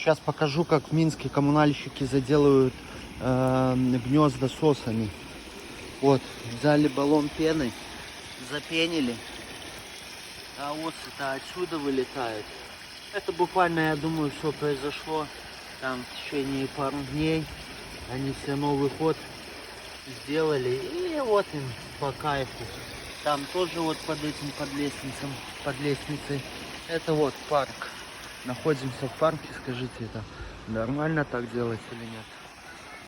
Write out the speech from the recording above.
Сейчас покажу, как в Минске коммунальщики заделывают гнезда сосами. Вот, взяли баллон пены, запенили, а осы-то отсюда вылетают. Это буквально, я думаю, что произошло там в течение пару дней. Они все новый ход сделали, и вот им по кайфу. Там тоже вот под этим, под лестницей. Это вот парк. Находимся в парке, скажите, это нормально так делать или нет?